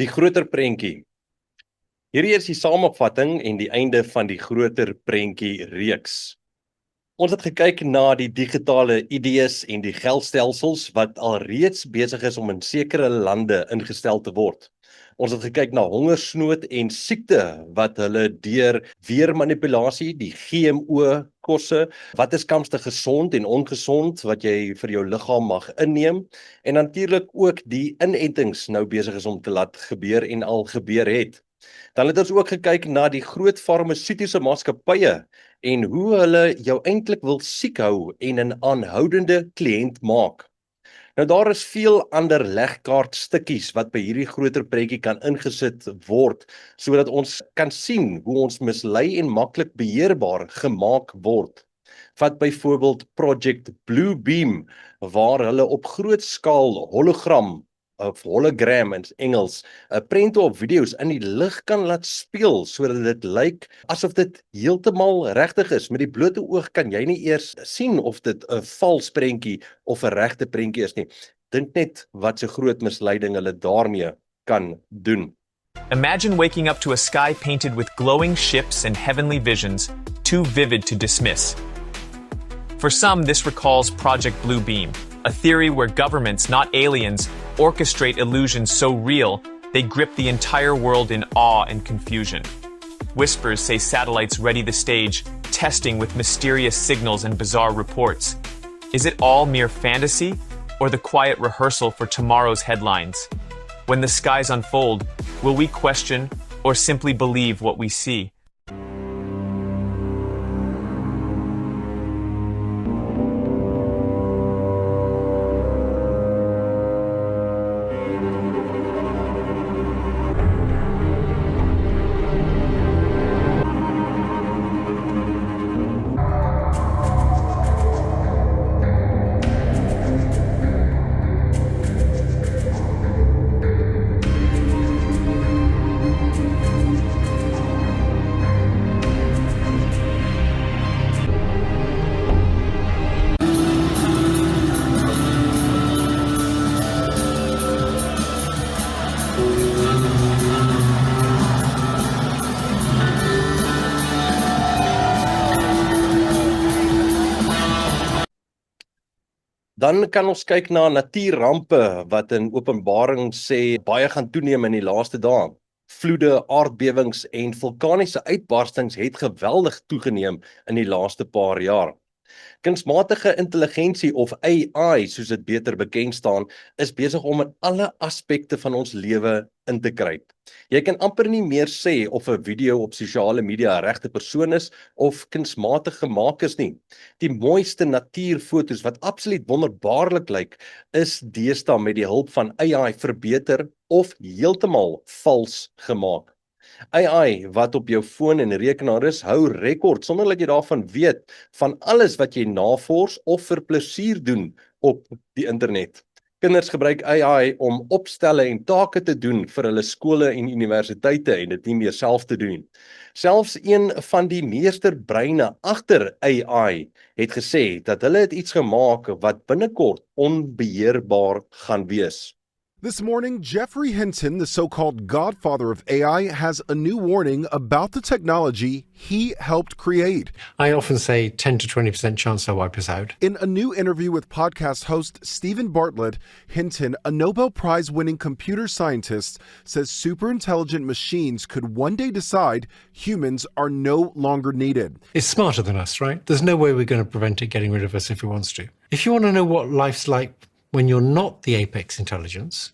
Die groter prentjie. Hierdie is die samevatting en die einde van die groter prentjie reeks. Ons het gekyk na die digitale idees en die geldstelsels wat alreeds besig is om in sekere lande ingestel te word. Ons het gekyk na hongersnood en siekte wat hulle deur weermanipulasie, die GMO kosse, wat is kamstig gesond en ongesond wat jy vir jou liggaam mag inneem, en natuurlik ook die inentings nou besig is om te laat gebeur en al gebeur het. Dan het ons ook gekyk na die groot farmaseutiese maatskappye en hoe hulle jou eintlik wil siek hou en 'n aanhoudende kliënt maak. Nou daar is veel ander legkaartstukkies wat by hierdie groter prentjie kan ingesit word, sodat ons kan sien hoe ons mislei en maklik beheerbaar gemaak word. Vat byvoorbeeld Project Bluebeam, waar hulle op groot skaal hologram of hologram in Engels, 'n prente of video's in die lig kan laat speel sodat dit lyk asof dit heeltemal regtig is. Met die blote oog kan jy nie eers sien of dit 'n vals prentjie of 'n regte prentjie is nie. Dink net wat so groot misleiding hulle daarmee kan doen. Imagine waking up to a sky painted with glowing ships and heavenly visions, too vivid to dismiss. For some, this recalls Project Bluebeam, a theory where governments, not aliens, orchestrate illusions so real, they grip the entire world in awe and confusion. Whispers say satellites ready the stage, testing with mysterious signals and bizarre reports. Is it all mere fantasy, or the quiet rehearsal for tomorrow's headlines? When the skies unfold, will we question or simply believe what we see? Dan kan ons kyk na natuurrampe wat in Openbaring sê baie gaan toeneem in die laaste dae. Vloede, aardbewings en vulkaniese uitbarstings het geweldig toegeneem in die laaste paar jaar. Kunsmatige intelligensie of AI, soos dit beter bekend staan, is besig om in alle aspekte van ons lewe in te kruip. Jy kan amper nie meer sê of 'n video op sosiale media 'n regte persoon is of kunsmatig gemaak is nie. Die mooiste natuurfoto's wat absoluut wonderbaarlik lyk, is deesdae met die hulp van AI verbeter of heeltemal vals gemaak. AI wat op jou foon en rekenaar is, hou rekord sonder dat jy daarvan weet van alles wat jy navors of vir plesier doen op die internet. Kinders gebruik AI om opstelle en take te doen vir hulle skole en universiteite en dit nie meer self te doen. Selfs een van die meesterbreine agter AI het gesê dat hulle het iets gemaak wat binnekort onbeheerbaar gaan wees. This morning, Geoffrey Hinton, the so-called godfather of AI, has a new warning about the technology he helped create. I often say 10 to 20% chance they'll wipe us out. In a new interview with podcast host Stephen Bartlett, Hinton, a Nobel Prize-winning computer scientist, says superintelligent machines could one day decide humans are no longer needed. It's smarter than us, right? There's no way we're going to prevent it getting rid of us if it wants to. If you want to know what life's like when you're not the apex intelligence,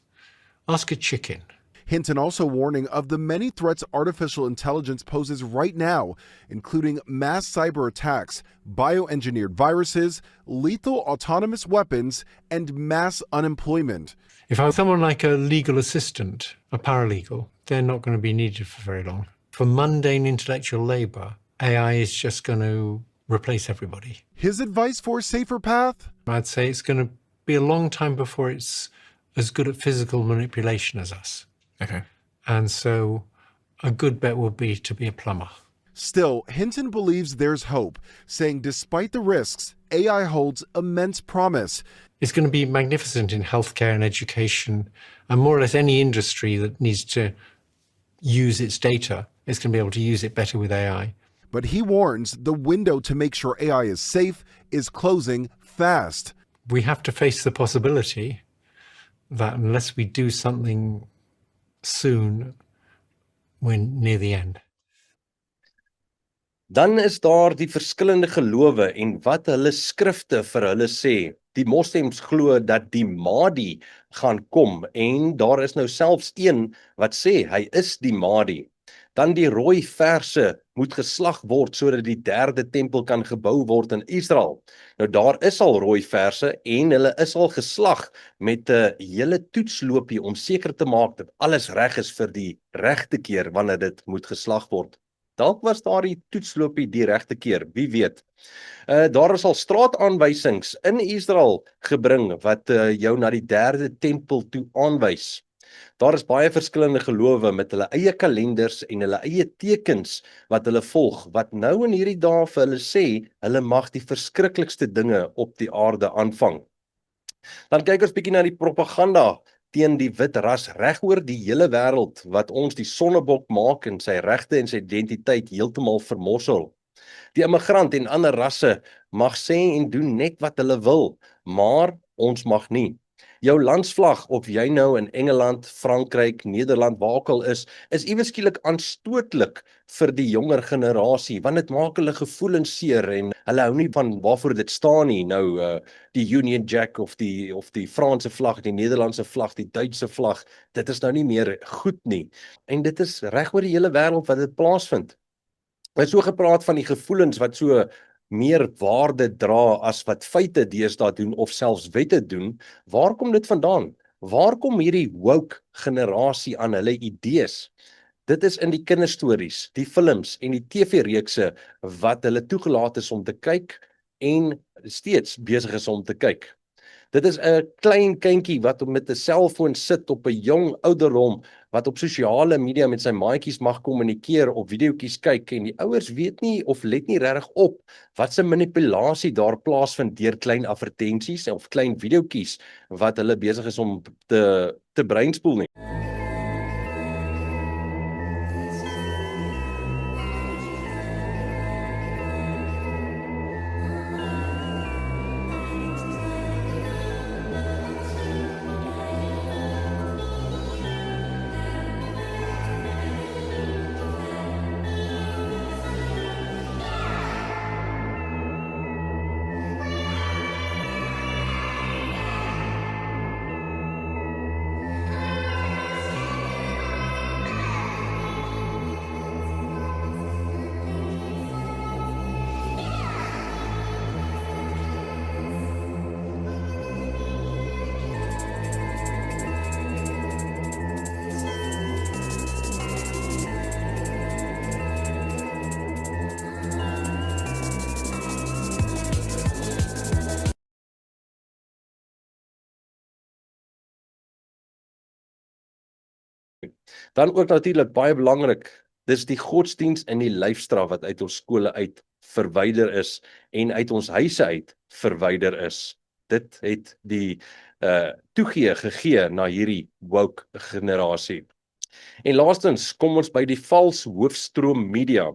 ask a chicken. Hinton also warning of the many threats artificial intelligence poses right now, including mass cyber attacks, bioengineered viruses, lethal autonomous weapons, and mass unemployment. If I was someone like a legal assistant, a paralegal, they're not going to be needed for very long. For mundane intellectual labor, AI is just going to replace everybody. His advice for a safer path? I'd say it's going to be a long time before it's as good at physical manipulation as us. Okay. And so a good bet would be to be a plumber. Still, Hinton believes there's hope, saying despite the risks, AI holds immense promise. It's going to be magnificent in healthcare and education, and more or less any industry that needs to use its data is going to be able to use it better with AI. But he warns the window to make sure AI is safe is closing fast. We have to face the possibility that unless we do something soon, we're near the end. Dan is daar die verskillende gelowe en wat hulle skrifte vir hulle sê. Die moslems glo dat die Mahdi gaan kom en daar is nou selfs een wat sê hy is die Mahdi. Dan die rooi verse moet geslag word sodat die derde tempel kan gebou word in Israel. Nou daar is al rooi verse en hulle is al geslag met 'n hele toetsloopie om seker te maak dat alles reg is vir die regte keer wanneer dit moet geslag word. Dalk was daar die toetsloopie die regte keer, wie weet. Daar is al straataanwysings in Israel gebring wat jou na die derde tempel toe aanwys. Daar is baie verskillende gelowe met hulle eie kalenders en hulle eie tekens wat hulle volg, wat nou in hierdie dae vir hulle sê, hulle mag die verskriklikste dinge op die aarde aanvang. Dan kyk ons bietjie na die propaganda teen die wit ras reg oor die hele wêreld, wat ons die sonnebok maak en sy regte en sy identiteit heeltemal vermorsel. Die immigrant en ander rasse mag sê en doen net wat hulle wil, maar ons mag nie. Jou landsvlag, of jy nou in Engeland, Frankryk, Nederland, waar ook al is iewes skielik aanstootlik vir die jonger generasie, want dit maak hulle gevoelens seer en hulle hou nie van waarvoor dit staan nie. Nou die Union Jack of die Franse vlag, die Nederlandse vlag, die Duitse vlag, dit is nou nie meer goed nie. En dit is reg oor die hele wêreld wat dit plaasvind. Het so gepraat van die gevoelens wat so meer waarde dra as wat feite deesdae doen of selfs wette doen. Waar kom dit vandaan? Waar kom hierdie woke generasie aan hulle idees? Dit is in die kinderstories, die films en die TV-reekse wat hulle toegelaat is om te kyk en steeds besig is om te kyk. Dit is 'n klein kindjie wat met 'n selfoon sit op 'n jong ouderdom, wat op sosiale media met sy maatjies mag kommunikeer, op videoetjies kyk, en die ouers weet nie of let nie regtig op wat se manipulasie daar plaasvind deur klein advertensies of klein videoetjies wat hulle besig is om te breinspoel nie. Dan ook natuurlik baie belangrik, dis die godsdiens en die lyfstraf wat uit ons skole uit verwyder is en uit ons huise uit verwyder is. Dit het die gegee na hierdie woke generasie. En laastens kom ons by die vals hoofstroom media.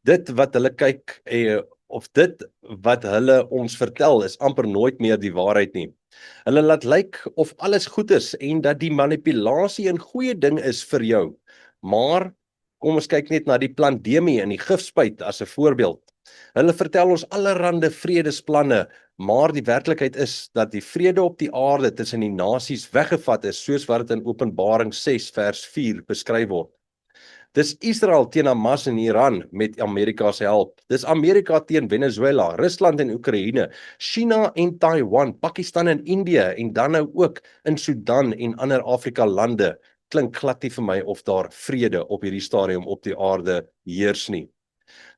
Dit wat hulle kyk of dit wat hulle ons vertel is amper nooit meer die waarheid nie. Hulle laat lyk of alles goed is en dat die manipulasie 'n goeie ding is vir jou. Maar kom ons kyk net na die pandemie en die gifspuit as 'n voorbeeld. Hulle vertel ons allerhande vredesplanne, maar die werklikheid is dat die vrede op die aarde tussen die nasies weggevat is, soos wat dit in Openbaring 6 vers 4 beskryf word. Dis Israel teen Hamas en Iran met Amerika se hulp. Dis Amerika teen Venezuela, Rusland en Oekraïne, China en Taiwan, Pakistan en Indië en dan nou ook in Sudan en ander Afrika lande. Klink glad nie vir my of daar vrede op hierdie stadium op die aarde heers nie.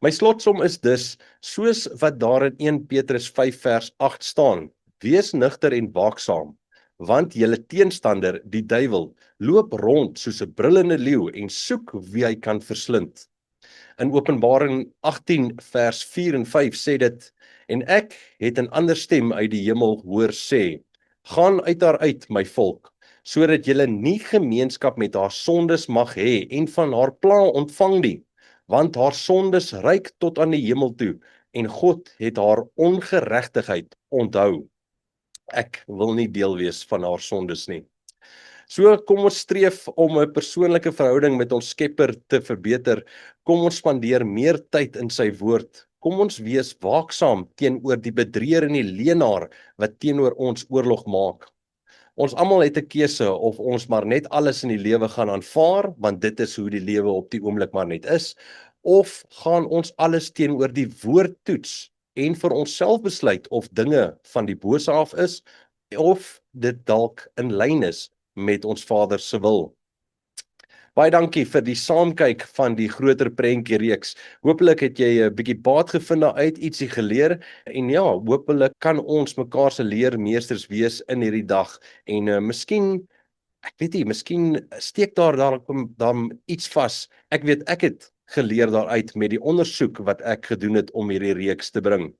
My slotsom is dus, soos wat daar in 1 Petrus 5 vers 8 staan, wees nugter en waaksaam, want julle teenstander, die duiwel, loop rond soos 'n brullende leeu en soek wie hy kan verslind. In Openbaring 18 vers 4 en 5 sê dit, En ek het 'n ander stem uit die hemel hoor sê: Gaan uit haar uit, my volk, sodat julle nie gemeenskap met haar sondes mag hê en van haar pla ontvang nie, want haar sondes reik tot aan die hemel toe en God het haar ongeregtigheid onthou. Ek wil nie deel wees van haar sondes nie. So kom ons streef om 'n persoonlike verhouding met ons Skepper te verbeter. Kom ons spandeer meer tyd in sy woord. Kom ons wees waaksaam teenoor die bedrieër en die leenaar wat teenoor ons oorlog maak. Ons almal het 'n keuse of ons maar net alles in die lewe gaan aanvaar, want dit is hoe die lewe op die oomblik maar net is, of gaan ons alles teenoor die woord toets en vir onsself besluit of dinge van die bose af is of dit dalk in lyn is met ons Vader se wil. Baie dankie vir die saamkyk van die groter prentjie reeks. Hoopelik het jy 'n bietjie baat gevind daaruit, ietsie geleer en ja, hoopelik kan ons mekaar se leermeesters wees in hierdie dag en miskien, ek weet nie, miskien steek daar iets vas. Ek weet ek het geleer daaruit met die ondersoek wat ek gedoen het om hierdie reeks te bring.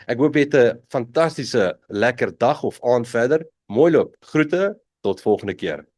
Ek hoop jy het 'n fantastiese lekker dag of aand verder. Mooi loop. Groete, tot volgende keer.